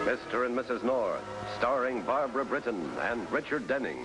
Mr. and Mrs. North, starring Barbara Britton and Richard Denning.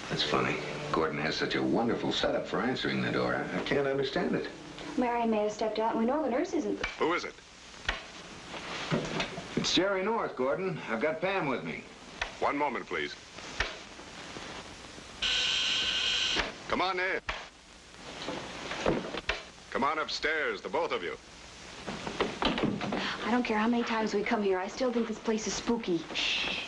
That's funny. Gordon has such a wonderful setup for answering the door. I can't understand it. Marion may have stepped out, and we know the nurse isn't. Who is it? It's Jerry North, Gordon. I've got Pam with me. One moment, please. Come on in. Come on upstairs, the both of you. I don't care how many times we come here, I still think this place is spooky. Shh.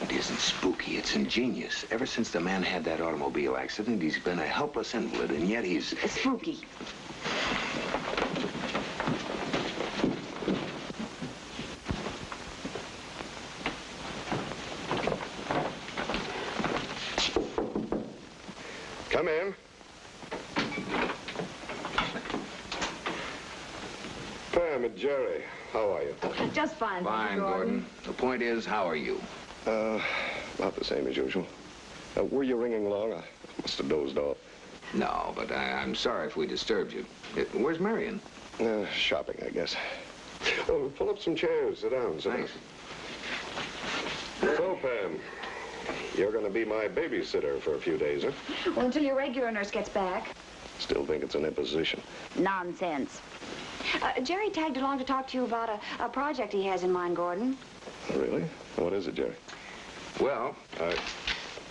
It isn't spooky, it's ingenious. Ever since the man had that automobile accident, he's been a helpless invalid, and yet he's... It's spooky. Come in. Pam and Jerry, how are you? Just fine. Fine, Gordon. The point is, how are you? About the same as usual. Were you ringing long? I must have dozed off. No, but I'm sorry if we disturbed you. Where's Marion? Shopping, I guess. Oh, pull up some chairs. Sit down. Thanks. So, Pam, you're going to be my babysitter for a few days, huh? Well, until your regular nurse gets back. Still think it's an imposition. Nonsense. Jerry tagged along to talk to you about a project he has in mind, Gordon. Really? What is it, Jerry? Well,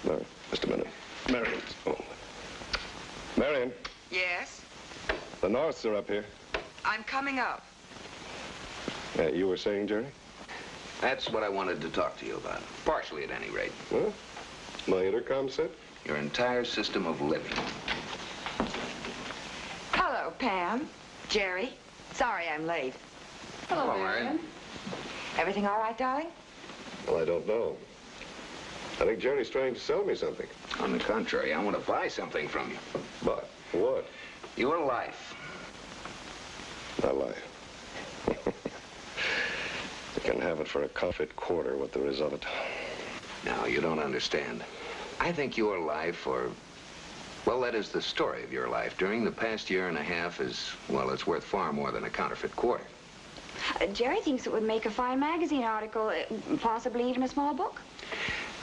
no, just a minute. Marion. Oh. Marion. Yes? The Norths are up here. I'm coming up. You were saying, Jerry? that's what I wanted to talk to you about. Partially, at any rate. Well, my intercom set? Your entire system of living. Hello, Pam. Jerry. Sorry I'm late. Hello, Marion. Everything all right, darling? Well, I don't know. I think Jerry's trying to sell me something. On the contrary, I want to buy something from you. But what? Your life. My life. You can have it for a coffee quarter, what there is of it. Now, you don't understand. I think your life, or, well, that is the story of your life, during the past year and a half is, well, it's worth far more than a counterfeit quarter. Jerry thinks it would make a fine magazine article, possibly even a small book.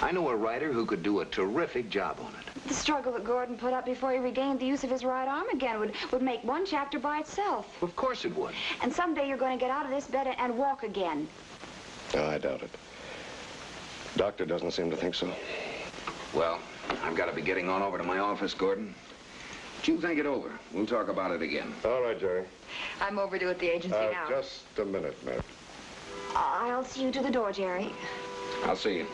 I know a writer who could do a terrific job on it. The struggle that Gordon put up before he regained the use of his right arm again would make one chapter by itself. Of course it would. And someday you're going to get out of this bed and walk again. Oh, I doubt it. Doctor doesn't seem to think so. Well, I've got to be getting on over to my office, Gordon. You think it over. We'll talk about it again. All right, Jerry. I'm overdue at the agency now. Just a minute, Mary. I'll see you to the door, Jerry. I'll see you.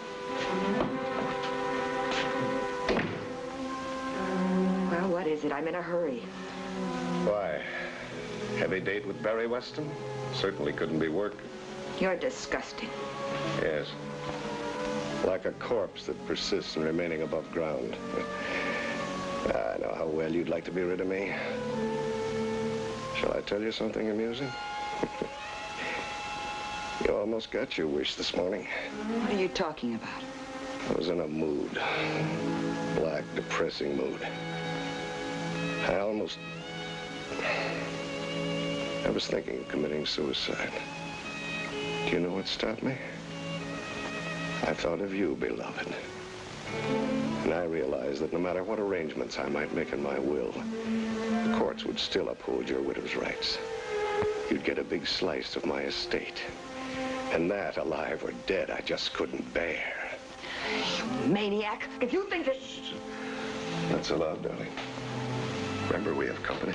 Well, what is it? I'm in a hurry. Why? Heavy date with Barry Weston? Certainly couldn't be work. You're disgusting. Yes. Like a corpse that persists in remaining above ground. I know how well you'd like to be rid of me. Shall I tell you something amusing? You're almost got your wish this morning. What are you talking about? I was in a mood. Black, depressing mood. I was thinking of committing suicide. Do you know what stopped me? I thought of you, beloved. And I realized that no matter what arrangements I might make in my will, the courts would still uphold your widow's rights. You'd get a big slice of my estate. And that, alive or dead, I just couldn't bear. You maniac. If you think that... That's allowed, darling. Remember, we have company.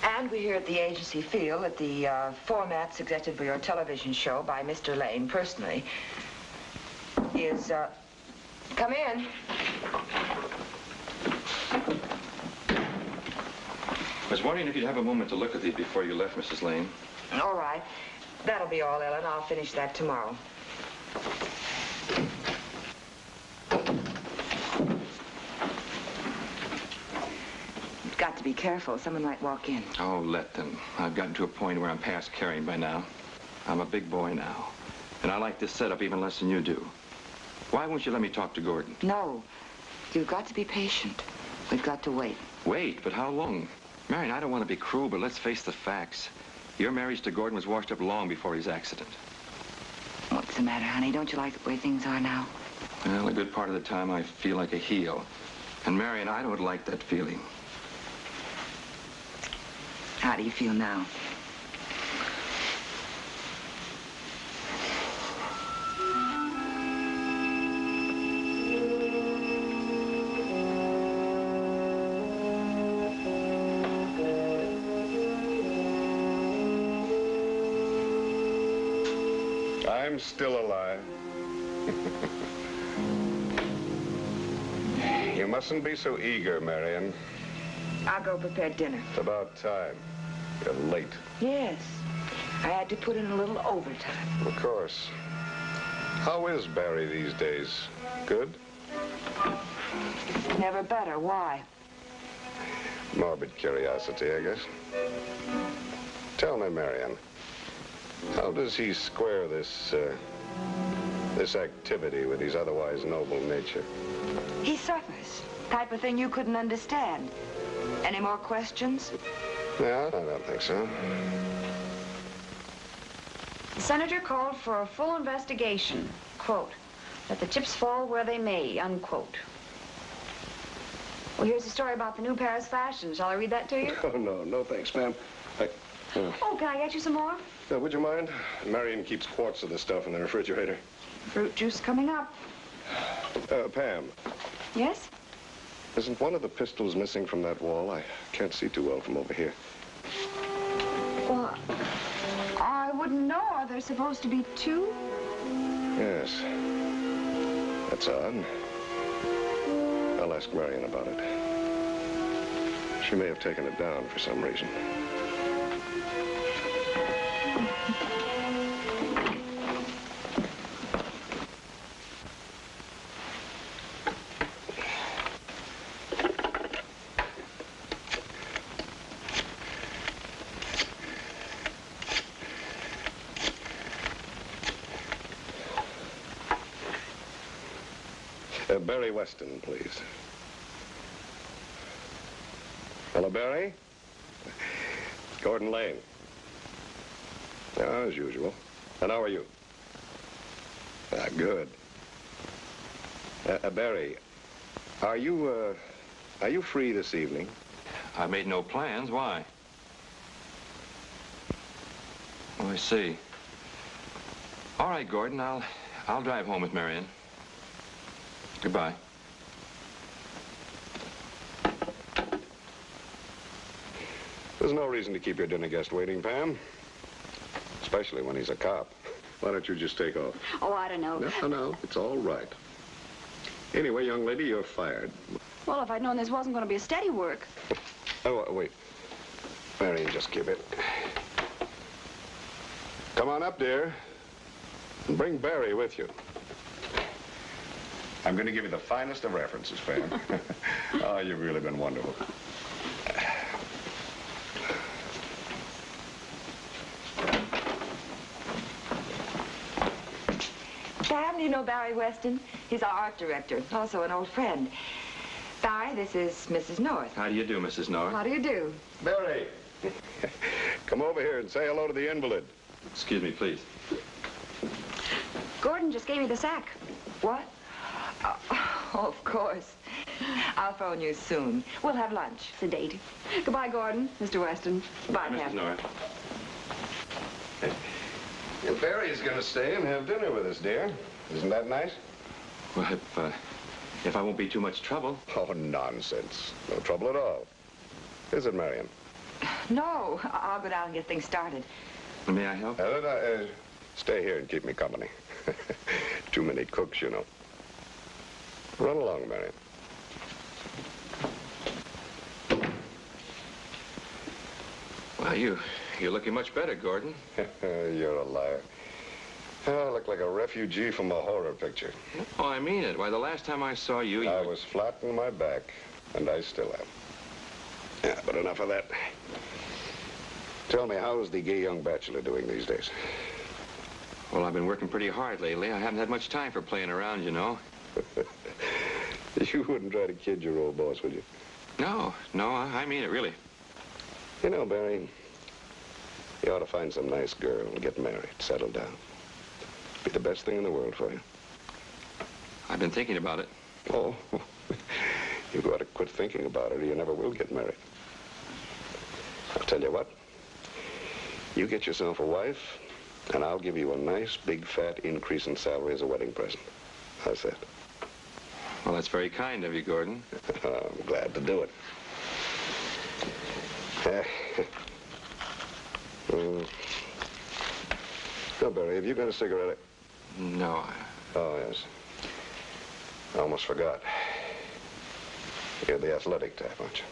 And we here at the agency feel that the format suggested for your television show by Mr. Lane personally is, come in. I was wondering if you'd have a moment to look at these before you left, Mrs. Lane. All right. That'll be all, Ellen. I'll finish that tomorrow. You've got to be careful. Someone might walk in. Oh, let them. I've gotten to a point where I'm past caring by now. I'm a big boy now. And I like this setup even less than you do. Why won't you let me talk to Gordon? No. You've got to be patient. We've got to wait. Wait, but how long? Marion, I don't want to be cruel, but let's face the facts. Your marriage to Gordon was washed up long before his accident. What's the matter, honey? Don't you like the way things are now? Well, a good part of the time I feel like a heel. And Marion, I don't like that feeling. How do you feel now? I'm still alive. You mustn't be so eager, Marion. I'll go prepare dinner. It's about time. You're late. Yes. I had to put in a little overtime. Of course. How is Barry these days? Good? Never better. Why? Morbid curiosity, I guess. Tell me, Marion, how does he square this activity with his otherwise noble nature? He suffers. Type of thing you couldn't understand. Any more questions? No, I don't think so. The senator called for a full investigation. Quote, let the chips fall where they may, unquote. Well, here's a story about the new Paris fashion. Shall I read that to you? Oh, no, thanks, ma'am. Oh, can I get you some more? Would you mind? Marion keeps quarts of the stuff in the refrigerator. Fruit juice coming up. Pam, Yes? isn't one of the pistols missing from that wall? I can't see too well from over here. Well, I wouldn't know. Are there supposed to be two? Yes. That's odd. I'll ask Marion about it. She may have taken it down for some reason. Barry Weston, please. Hello, Barry? Gordon Lane. As usual. And how are you? Good. Barry, are you free this evening? I've made no plans. Why? Oh, I see. All right, Gordon, I'll drive home with Marion. Goodbye. There's no reason to keep your dinner guest waiting, Pam. Especially when he's a cop. Why don't you just take off? Oh, I don't know. No, it's all right. Anyway, young lady, you're fired. Well, if I'd known this wasn't going to be a steady work. Oh, wait. Marion, just give it. Come on up, dear. And bring Barry with you. I'm going to give you the finest of references, Pam. Oh, you've really been wonderful. Pam, you know Barry Weston? He's our art director, also an old friend. Barry, this is Mrs. North. How do you do, Mrs. North? How do you do? Barry, come over here and say hello to the invalid. Excuse me, please. Gordon just gave me the sack. What? Oh, of course. I'll phone you soon. We'll have lunch. Sedate. Goodbye, Gordon. Mr. Weston. Bye, Mrs. Pam. North. And Barry's going to stay and have dinner with us, dear. Isn't that nice? Well, if I won't be too much trouble. Oh, nonsense. No trouble at all. Is it, Marion? No, I'll go down and get things started. May I help? Stay here and keep me company. Too many cooks, you know. Run along, Marion. Well, you're looking much better, Gordon. You're a liar. I look like a refugee from a horror picture. Oh, I mean it. Why, the last time I saw you, I was flat on my back, and I still am. Yeah, but enough of that. Tell me, how's the gay young bachelor doing these days? Well, I've been working pretty hard lately. I haven't had much time for playing around, you know. You wouldn't try to kid your old boss, would you? No, I mean it, really. You know, Barry, you ought to find some nice girl and get married, settle down. Be the best thing in the world for you. I've been thinking about it. Oh, you've got to quit thinking about it or you never will get married. I'll tell you what. You get yourself a wife, and I'll give you a nice, big, fat increase in salary as a wedding present. How's that? Well, that's very kind of you, Gordon. I'm glad to do it. No, Barry, have you got a cigarette? No, Oh, yes. I almost forgot. You're the athletic type, aren't you?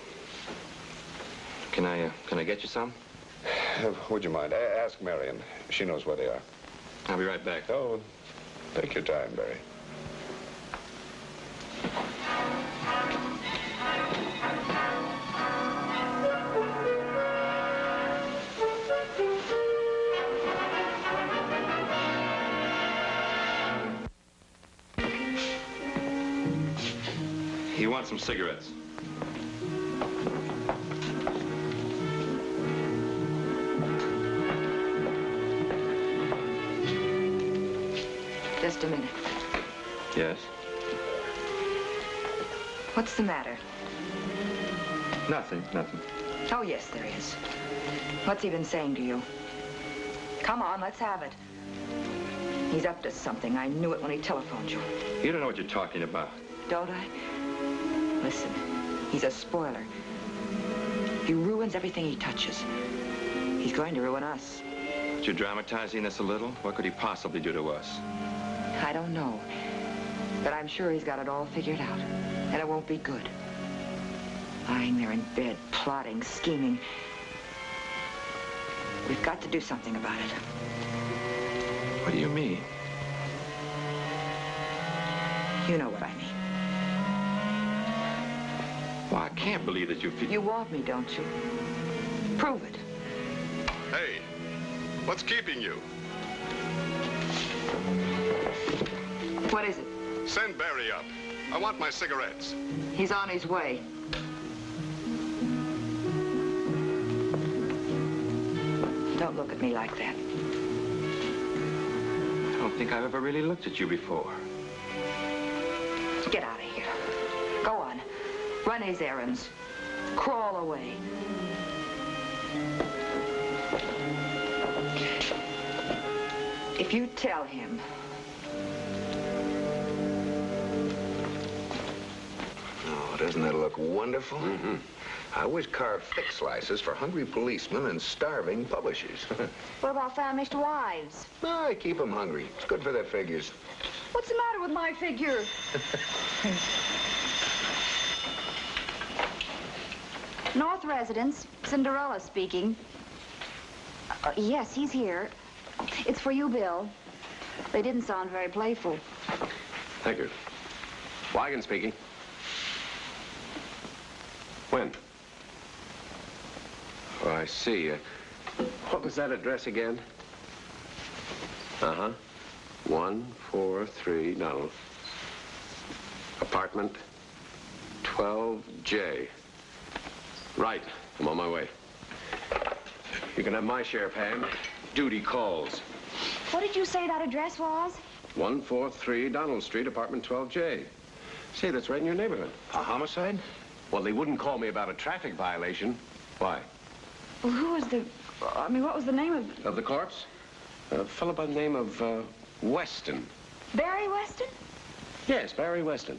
Can I get you some? Would you mind? Ask Marion. She knows where they are. I'll be right back. Oh, take your time, Barry. You want some cigarettes? Just a minute. Yes? What's the matter? Nothing. Oh, yes, there is. What's he been saying to you? Come on, let's have it. He's up to something. I knew it when he telephoned you. You don't know what you're talking about. Don't I? Listen, he's a spoiler. He ruins everything he touches. He's going to ruin us. But you're dramatizing this a little. What could he possibly do to us? I don't know. But I'm sure he's got it all figured out. And it won't be good. Lying there in bed, plotting, scheming. We've got to do something about it. What do you mean? You know what I mean. Well, I can't believe that you feel... You want me, don't you? Prove it. Hey, what's keeping you? What is it? Send Barry up. I want my cigarettes. He's on his way. Don't look at me like that. I don't think I've ever really looked at you before. Get out of here. Go on. Run his errands. Crawl away. If you tell him... Oh, doesn't that look wonderful? Mm-hmm. I always carve thick slices for hungry policemen and starving publishers. What about famished wives? No, I keep them hungry. It's good for their figures. What's the matter with my figure? North residence, Cinderella speaking. Yes, he's here. It's for you, Bill. They didn't sound very playful. Thank you. Weigand speaking. When? Oh, I see. What was that address again? Uh-huh. 143 Donald. Apartment 12J. Right. I'm on my way. You can have my share, Pam. Duty calls. What did you say that address was? 143 Donald Street, apartment 12J. Say, that's right in your neighborhood. A homicide? Well, they wouldn't call me about a traffic violation. Why? Well, who was the... I mean, what was the name of... Of the corpse? A fellow by the name of, Weston. Barry Weston? Yes, Barry Weston.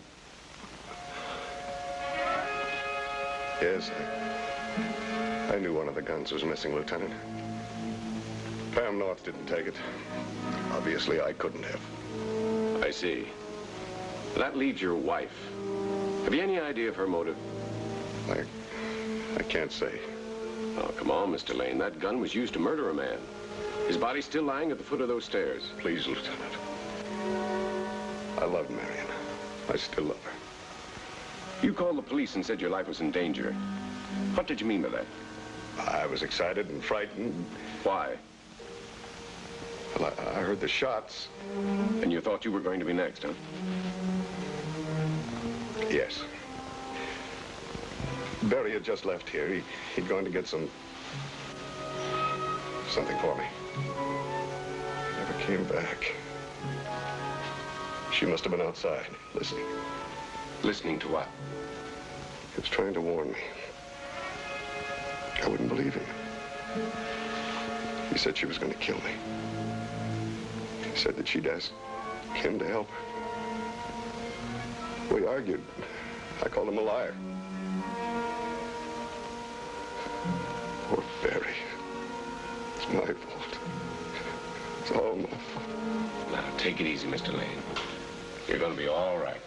Yes, I knew one of the guns was missing, Lieutenant. Pam North didn't take it. Obviously, I couldn't have. I see. That leaves your wife. Have you any idea of her motive? I can't say. Oh, come on, Mr. Lane. That gun was used to murder a man. His body's still lying at the foot of those stairs. Please, Lieutenant. I loved Marion. I still love her. You called the police and said your life was in danger. What did you mean by that? I was excited and frightened. Why? Well, I heard the shots. And you thought you were going to be next, huh? Yes. Barry had just left here. He'd gone to get something for me. He never came back. She must have been outside, listening. Listening to what? He was trying to warn me. I wouldn't believe him. He said she was going to kill me. He said that she'd asked him to help her. We argued. I called him a liar. Poor Barry. It's my fault. It's all my fault. Now, take it easy, Mr. Lane. You're going to be all right.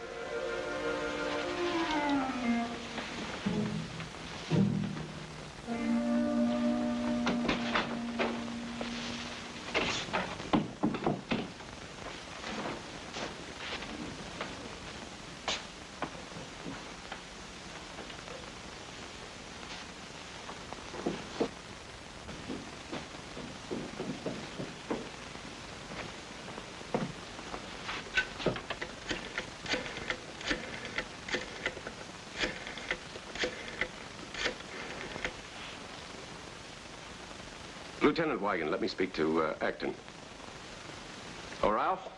Lieutenant Weigand, let me speak to Acton. Oh, Ralph?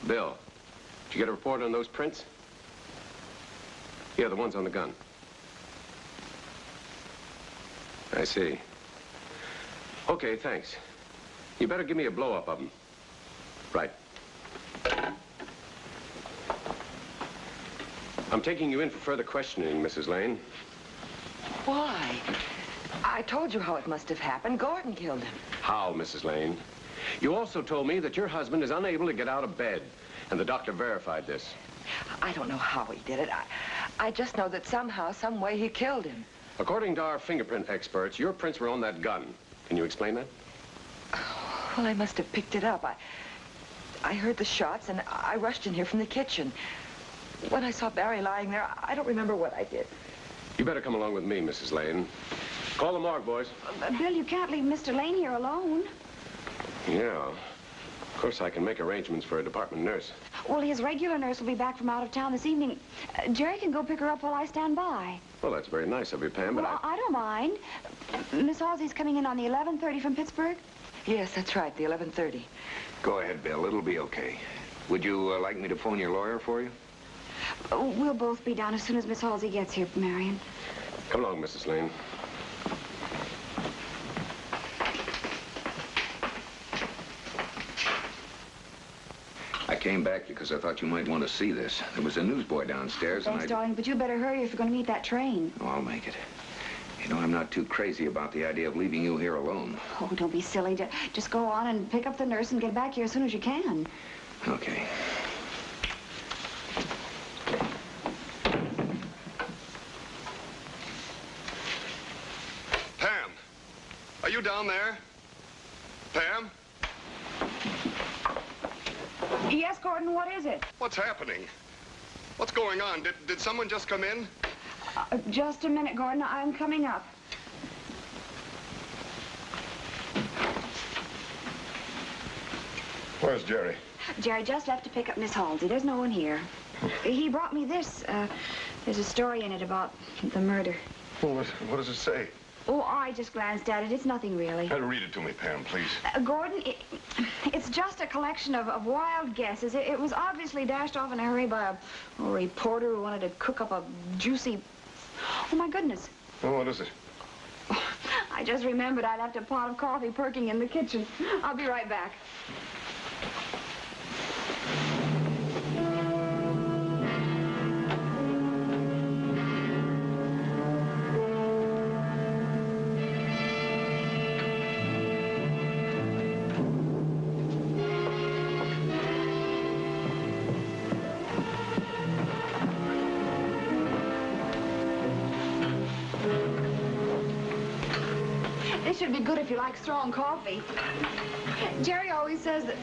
Bill, did you get a report on those prints? Yeah, the ones on the gun. I see. Okay, thanks. You better give me a blow-up of them. Right. I'm taking you in for further questioning, Mrs. Lane. Why? I told you how it must have happened. Gordon killed him. How, Mrs. Lane? You also told me that your husband is unable to get out of bed, and the doctor verified this. I don't know how he did it. I just know that somehow, some way, he killed him. According to our fingerprint experts, your prints were on that gun. Can you explain that? Well, I must have picked it up. I heard the shots, and I rushed in here from the kitchen. When I saw Barry lying there, I don't remember what I did. You better come along with me, Mrs. Lane. Call the morgue, boys. Bill, you can't leave Mr. Lane here alone. Yeah. Of course, I can make arrangements for a department nurse. Well, his regular nurse will be back from out of town this evening. Jerry can go pick her up while I stand by. Well, that's very nice of you, Pam, but well, I don't mind. Miss Halsey's coming in on the 11:30 from Pittsburgh. Yes, that's right, the 11:30. Go ahead, Bill. It'll be okay. Would you like me to phone your lawyer for you? We'll both be down as soon as Miss Halsey gets here, Marion. Come along, Mrs. Lane. I came back because I thought you might want to see this. There was a newsboy downstairs, Thanks, darling, but you better hurry if you're going to meet that train. Oh, I'll make it. You know, I'm not too crazy about the idea of leaving you here alone. Oh, don't be silly. Just go on and pick up the nurse and get back here as soon as you can. Okay. Pam, are you down there? Pam? Yes, Gordon, what is it? What's happening? What's going on? Did someone just come in? Just a minute, Gordon. I'm coming up. Where's Jerry? Jerry just left to pick up Miss Halsey. There's no one here. He brought me this. There's a story in it about the murder. Well, what does it say? Oh, I just glanced at it. It's nothing really. Read it to me, Pam, please. Gordon, it's just a collection of wild guesses. It was obviously dashed off in a hurry by a reporter who wanted to cook up a juicy... Oh, my goodness. Well, what is it? I just remembered I left a pot of coffee perking in the kitchen. I'll be right back. This should be good if you like strong coffee. Jerry always says that...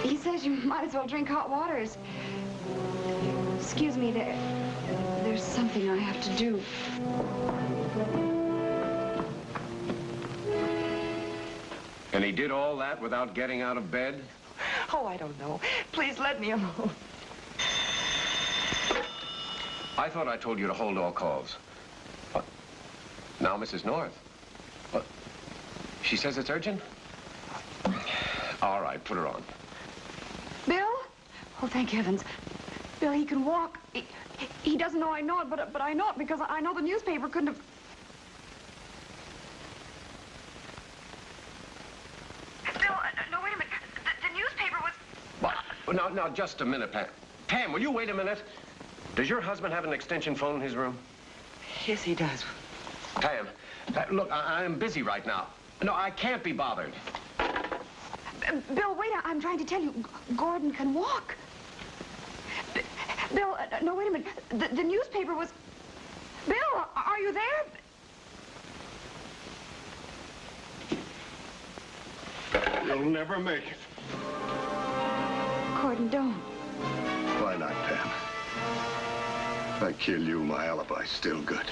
he says you might as well drink hot waters. Excuse me, there's something I have to do. And he did all that without getting out of bed? Oh, I don't know. Please let me alone. I thought I told you to hold all calls. What? Now, Mrs. North? What? She says it's urgent? All right, put her on. Bill? Oh, thank heavens. Bill, he can walk. He doesn't know I know it, but I know it because I know the newspaper couldn't have... Bill, no, wait a minute. The newspaper was... What? Now, just a minute, Pam. Pam, will you wait a minute? Does your husband have an extension phone in his room? Yes, he does. Pam, look, I'm busy right now. No, I can't be bothered. Bill, wait, I'm trying to tell you, Gordon can walk. Bill, no, wait a minute. The newspaper was... Bill, are you there? You'll never make it. Gordon, don't. Why not, Pam? If I kill you, my alibi's still good.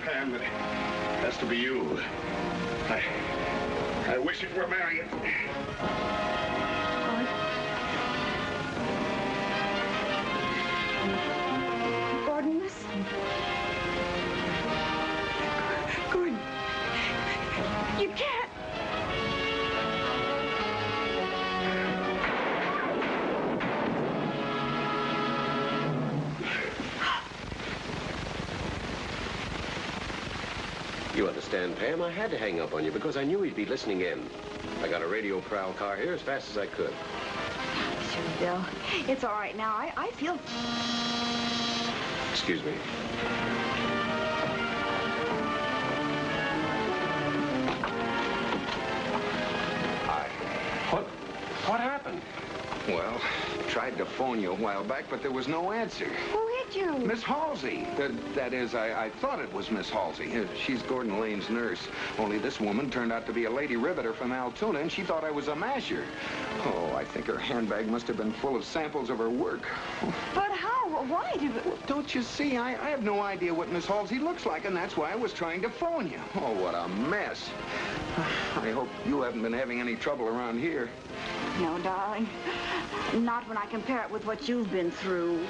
Pam, it has to be you. I wish it were Marion. Gordon, listen. Gordon, you can't. You understand, Pam? I had to hang up on you because I knew he'd be listening in. I got a radio prowl car here as fast as I could. Sure, Bill. It's all right now. I feel... Excuse me. What happened? Well, tried to phone you a while back, but there was no answer. Who hit you? Miss Halsey. That is, I thought it was Miss Halsey. She's Gordon Lane's nurse. Only this woman turned out to be a lady riveter from Altoona, and she thought I was a masher. Oh, I think her handbag must have been full of samples of her work. But how? Why did it... Well, don't you see? I have no idea what Miss Halsey looks like, and that's why I was trying to phone you. Oh, what a mess. I hope you haven't been having any trouble around here. No, darling. Not when I compare it with what you've been through.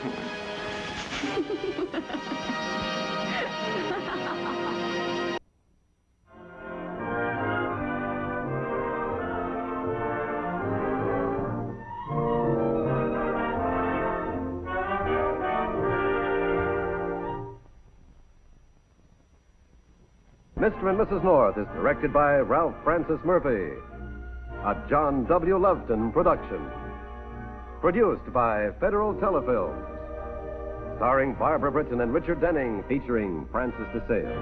Mr. and Mrs. North is directed by Ralph Francis Murphy. A John W. Loveton production. Produced by Federal Telefilms. Starring Barbara Britton and Richard Denning, featuring Francis DeSale.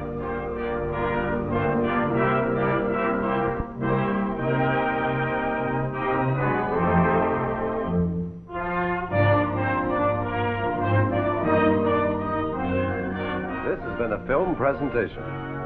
This has been a film presentation.